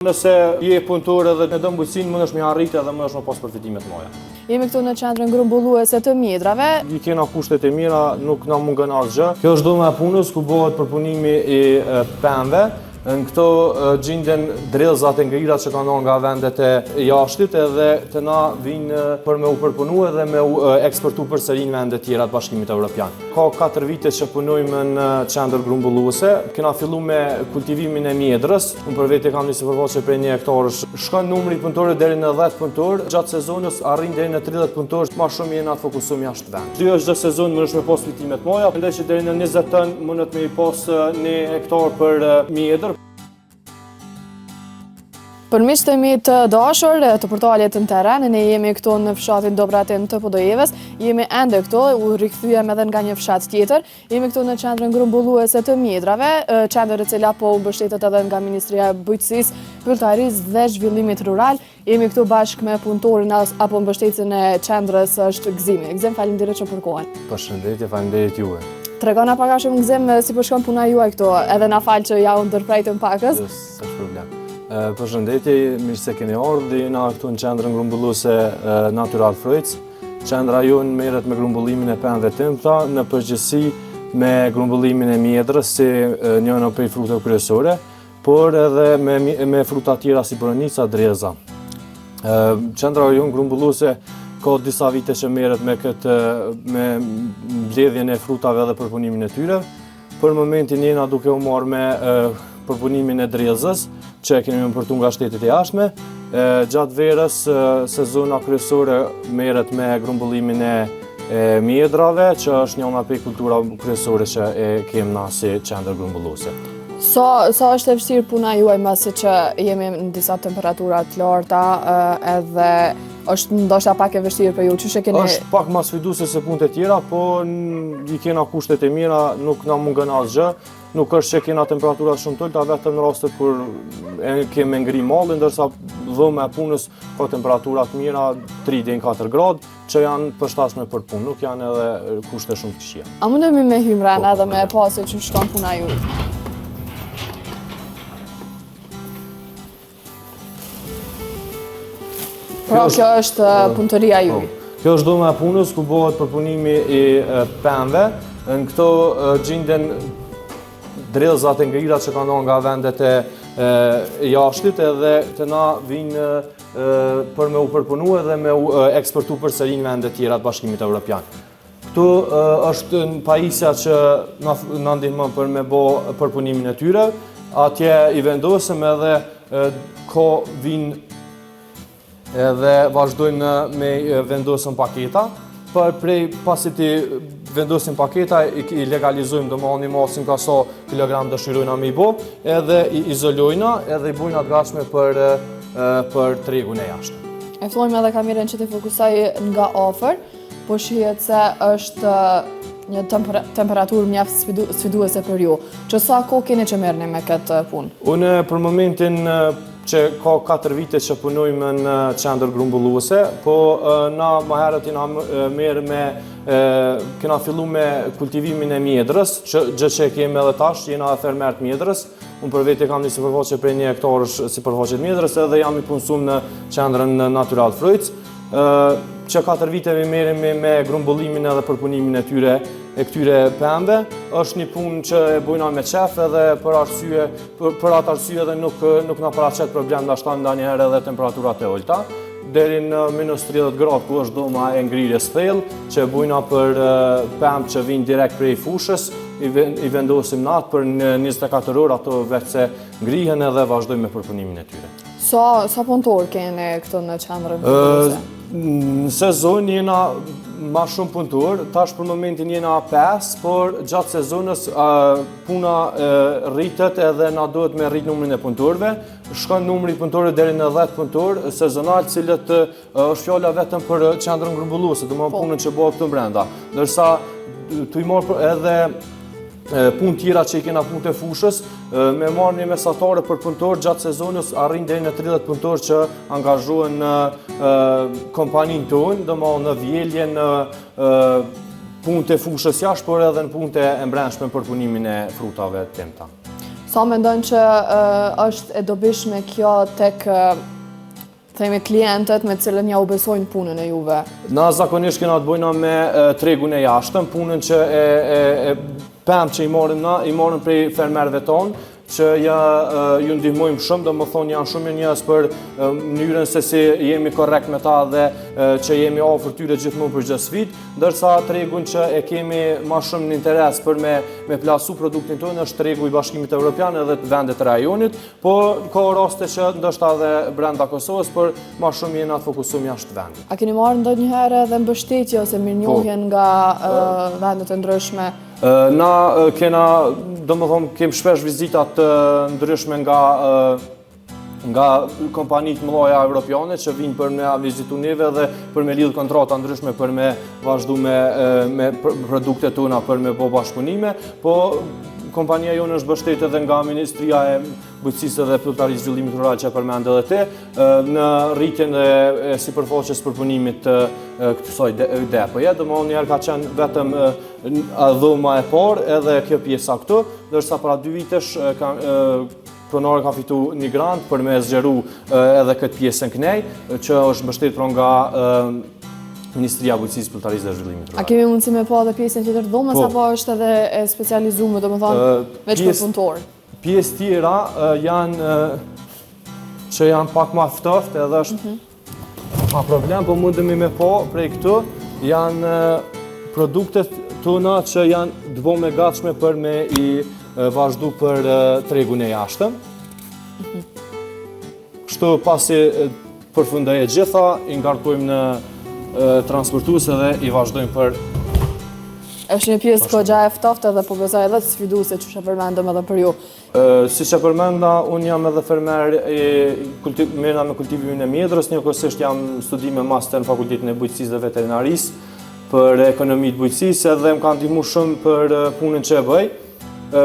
Nëse je punëtor edhe në dëm bujqësinë, më është me arritë edhe më është me pas përfitimet mëdha. Jemi këtu në qendrën grumbulluese të mjedrave. I kena kushtet e mira, nuk na mungon asgjë. Kjo është dhoma e punës ku bëhet përpunimi i pemëve. Në këto gjenden drellzat e ngrira që kanë nga vendet e jashtit edhe të na vinë për me u përpunu edhe me u eksportu përsëri në vendet tjera të Bashkimit Evropian. Ka 4 vite që punojmë në qendër grumbulluese. Kena fillu me kultivimin e mjedrës. Unë për vete kam një sipërfaqe prej 1 hektarësh. Shkon numri punëtorë deri në 10 punëtor. Gjatë sezonës arrin deri në 30 punëtor. Më shumë jena të fokusuar jashtë vend. Dy është çdo sezon më është me pas fitimet mëdha. Mendoj që deri në 20 ton mundet me i pas 1 hektar për mjedër. Për miqtë e mi të dashur të portalit në terren, ne jemi këtu në fshatin Dobratin të Podojevës, jemi ende këtu, u rikthyem edhe nga një fshat tjetër, jemi këtu në qendrën grumbulluese të mjedrave, qendër e cila po u mbështetet edhe nga Ministria e Bujqësisë, Pylltarisë dhe Zhvillimit Rural. Jemi këtu bashkë me punëtorin apo mbështetjen e qendrës është Gzimi. Gzim, faleminderit që për kohën. Përshëndetje, faleminderit juve. Tregona pak a shumë Gzim si po shkon puna juaj këtu, edhe na fal që ja u ndërprejtëm pakës. S'është problem. Përshëndetje, mirë se keni ardhur, jena këtu në qendrën grumbulluese Natural Fruits. Qendra jonë merret me grumbullimin e pemëve tëmta, në përgjithësi me grumbullimin e mjedrës si njëra prej frutave kryesore, por edhe me fruta tjera si borenica, dreza. Qendra jonë grumbulluese ka disa vite që merret me mbledhjen e frutave dhe përpunimin e tyre. Për momentin jena duke u marrë me përpunimin e drezës, që kemi importu nga shtetet e jashtme. Gjatë verës, sezona kryesore merret me grumbullimin e mjedrave, që është njëna prej kultura kryesore që e kemë na si qendër grumbulluese. Sa është e vështirë puna juaj mbasi që jemi në disa temperatura të larta edhe është ndoshta pak e vështirë për ju, çuçi keni? Është pak më sfiduese se punët e tjera, po i kena kushtet e mira, nuk na mungon asgjë. Nuk është që kena temperaturat shumë të ulta, vetëm në rastet kur kemi ngri mallin, ndërsa dhoma e punës ka temperaturat mira 3 deri në 4 gradë, që janë përshtatshme për punë, nuk janë edhe kushte shumë të këqija. A mundemi me hymran edhe me pasi që shkon puna juaj? Pra kjo është punëtoria juaj. Kjo është dhoma e punës ku bëhet përpunimi i pemëve. Në këto gjenden drellzat e ngrira që kanë nga vendet e jashtit edhe të na vinë për me u përpunu edhe me u eksportu përsëri në vendet tjera të Bashkimit Evropian. Këtu është pajisja që na ndihmon për me bë përpunimin e tyre. Atje i vendosëm edhe ko vinë edhe vazhdojnë me vendosën paketa. Pasi ti vendosim paketa, i legalizojmë domethënë masin ka sa kilogram dëshirojna me i bë, edhe i izolojna, edhe i bujna të gatshme për tregun e jashtëm. E fillojmë edhe kamerën që të fokusoj nga afër, po shihet se është një temperaturë mjaft sfiduese për ju. Që sa kohë keni që merrni me këtë punë? Unë për momentin që ka 4 vite që punojmë në qendër grumbulluese, po na më herët jena merr me kena fillu me kultivimin e mjedrës, gjë që kemi edhe tash, jena fermer të mjedrës. Unë për vete kam një sipërfaqe prej 1 hektarësh sipërfaqe të mjedrës edhe jam i punësuar në qendrën Natural Fruits. Që 4 vite merremi me grumbullimin edhe përpunimin e këtyre pemëve. Është një punë që e bujna me qef edhe për atë arsye edhe nuk na paraqet problem ndoshta ndonjëherë edhe temperaturat e ulta. Deri në -30 gradë ku është dhoma e ngrirjes thellë, që e bujna për pemë që vinë direkt prej fushës, i vendosim natë për 24 orë, ato veç se ngrihen edhe vazhdojmë me përpunimin e tyre. Sa punëtor keni këtu në qendrën grumbulluese? Në sezon jena ma shumë punëtor, tash për momentin jena 5, por gjatë sezonës puna rritet edhe na duhet me rrit numrin e punëtorëve. Shkon numri i punëtorëve deri në 10 punëtorë sezonal, cilët është fjala vetëm për qendrën grumbulluese, domethënë punën që bëhet këtu brenda. Ndërsa tu i marr edhe punë tjera që i kena punë të fushës, me marrë një mesatare për punëtor gjatë sezonës arrin deri në 30 punëtor që angazhohen në kompaninë tonë, domethënë në vjelje, në punë të fushës jashtë, por edhe në punë të brendshme për punimin e frutave tëmta. Sa mendon që është e dobishme kjo tek themi klientët me cilën ja u besojnë punën e juve? Na zakonisht kena të bojna me tregun e jashtëm, punën që e pemë që i morëm prej fermerëve tonë, që ju ndihmojmë shumë, do më thonë janë shumë njerëz për mënyrën se si jemi korrekt me ta dhe që jemi afër tyre gjithmonë për çdo sfidë, ndërsa tregun që e kemi më shumë në interes për me plasu produktin tonë është tregu i Bashkimit Evropian edhe të vendet të rajonit, po ka raste që ndoshta edhe brenda Kosovës, por më shumë jena të fokusuar jashtë vendit. A keni marrë ndonjëherë edhe mbështetje ose mirënjohje nga vendet e ndryshme? Na kena, do më thonë, kem shpesh vizitat të ndryshme nga kompanitë mëdha evropiane që vinë për me vizitu neve dhe për me lidhë kontrata ndryshme për me vazhdu me produktet tona për me bo bashkëpunime, po kompania jonë është mbështetur edhe nga Ministria e Bujqësisë dhe Plotërisë Zhvillimit Rural që përmend edhe te, në rritjen e sipërfaqes përpunimit të kësaj depoje. Domthonë njerë ka qenë vetëm dhoma e parë edhe kjo pjesa këtu, ndërsa para 2 vitesh pronari ka fitu një grant për me zgjeru edhe këtë pjesën kënej, që është mbështetur nga Ministria e Bujqësisë, Plotërisë dhe Zhvillimit Rural. A kemi mundësi me pa edhe pjesën tjetër të dhomës, apo është edhe e specializuar, domethënë veç për punëtor? Pjesë tjera që janë pak ma ftoftë edhe është pa problem, po mundemi me pa prej këtu janë produktet tona që janë të bome gatshme për me i vazhdu për tregun e jashtëm. Kështu pasi përfundoj e gjitha, i ngarkojmë në transportuese dhe i vazhdojmë për... Është një pjesë goxha e ftoftë edhe po besoj edhe të sfiduese që që përmendëm edhe për ju. Si që përmenda, unë jam edhe fermer merrna me kultivimin e mjedrës, njëkohësisht jam studime master në Fakultetin e Bujqësisë dhe Veterinarisë për ekonomi të bujqësisë edhe më kanë ndihmuar shumë për punën që e bëj.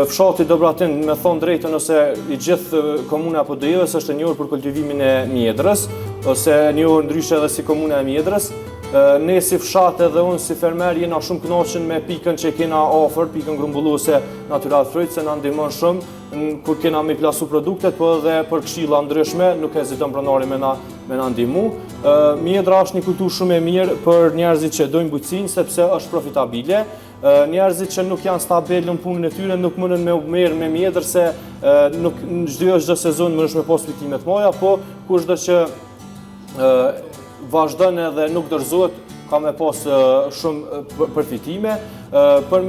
Fshati Dobratin, me thonë drejtën, ose i gjithë komuna apo Dojevës është e njohur për kultivimin e mjedrës, ose e njohur ndryshe edhe si komuna e mjedrës. Ne si fshat edhe unë si fermer jena shumë kënaqur me pikën që kena ofër, pikën grumbulluese Natural Fruit, se na ndihmon shumë kur kena me plasu produktet, po edhe për këshilla ndryshme, nuk heziton pronari me na ndihmu. Mjedra është një kulturë shumë e mirë për njerëzit që dojnë bujqësinë, sepse është profitabile. Njerëzit që nuk janë stabil në punën e tyre nuk mundën me u merr me mjedër, se nuk çdo sezon mundesh me pas fitime të mëdha, po kushdo që vazhdon edhe nuk dorëzohet, ka me pas shumë përfitime, për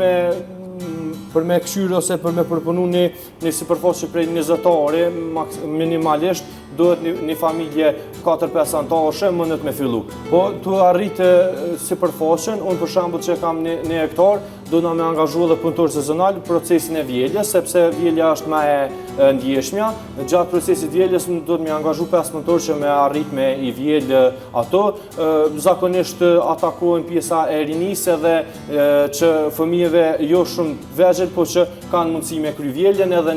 me këshyrë ose për me përpunu një sipërfaqe prej 20 orë, minimalisht duhet një familje 4-5 antarësh mundet me fillu. Po të arritë sipërfaqen, unë për shembull që kam një hektar, do na me angazhu edhe punëtor sezonal procesin e vjeljes, sepse vjelja është më e ndjeshmja. Gjatë procesit vjeljes do të me angazhu 5 punëtor që me arrit me i vjel ato. Zakonisht atakohen pjesa e rinisë edhe që fëmijëve jo shumë vegjël, po që kanë mundësi me kry vjeljen, edhe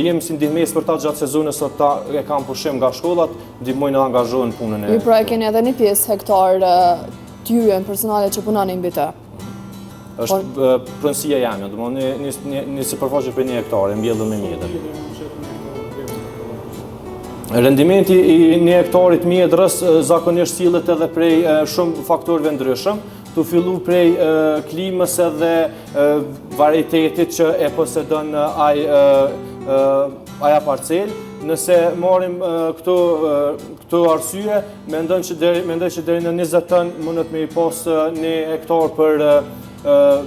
jemi si ndihmes për ta gjatë sezonit, sot ta e kam pushim nga shkollat, ndihmojnë edhe angazhohen punën e. Ju pra keni edhe një pjesë hektar t'juve personale që punoni mbi të? Është pronësia jame, një sipërfaqe për 1 hektar, mbjellën me mjedër. Rendimenti i 1 hektarit mjedrës zakonisht sillet edhe prej shumë faktorëve ndryshëm, të fillu prej klimës edhe varietetit që e posedon aja parcel. Nëse marrim këto arsye, mendoj që deri në 20 ton mundet me i pas 1 hektar për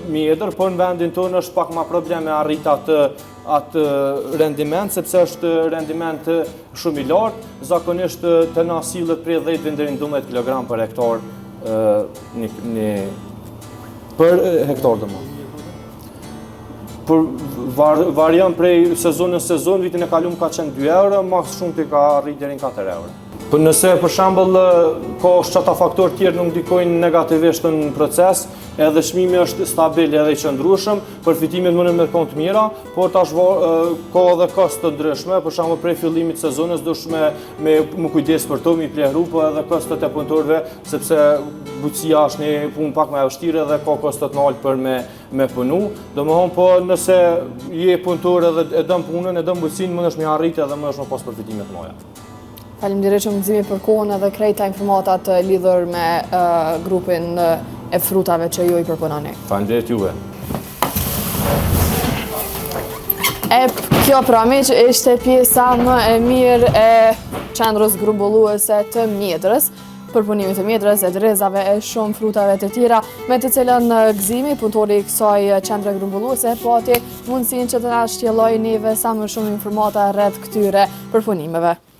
mjedër, por në vendin tonë është pak ma probleme arrit atë rendiment, sepse është rendiment shumë i lartë, zakonisht të na sillet prej 10 deri në 12 kg për hektar për hektar domosdoshmë. Për varion prej sezon në sezon, vitin e kaluar ka qenë 2 euro, maks shumë të ka arrit deri në 4 euro. Nëse për shembull ka çata faktorë tjerë nuk ndikojnë negativisht në proces, edhe çmimi është stabil edhe i qëndrueshëm, përfitimet mundën me qenë të mira, por tash ka edhe kosto të ndryshme, për shembull prej fillimit të sezonit dush me kujdes për to, mi plehru, po edhe kostot e punëtorëve, sepse bujqësia është një punë pak më e vështirë dhe ka kosto të lartë për me punu. Domethënë po nëse je punëtor edhe e dëm punën, e dëm bujqësinë, mundesh me arritë edhe mundesh me pas përfitime të mëdha. Faleminderit shumë Gzimi për kohën edhe krejta informatat lidhur me grupin e frutave që ju i përpunoni. Faleminderit juve. Kjo pra miq ishte pjesa më e mirë e qendrës grumbulluese të Mjedrës, përpunimit të mjedrës, e drezave e shumë frutave të tjera, me të cilën Gzimi, punëtori i kësaj qendre grumbulluese, pati mundësinë që të na shtjellojë neve sa më shumë informata rreth këtyre përpunimeve.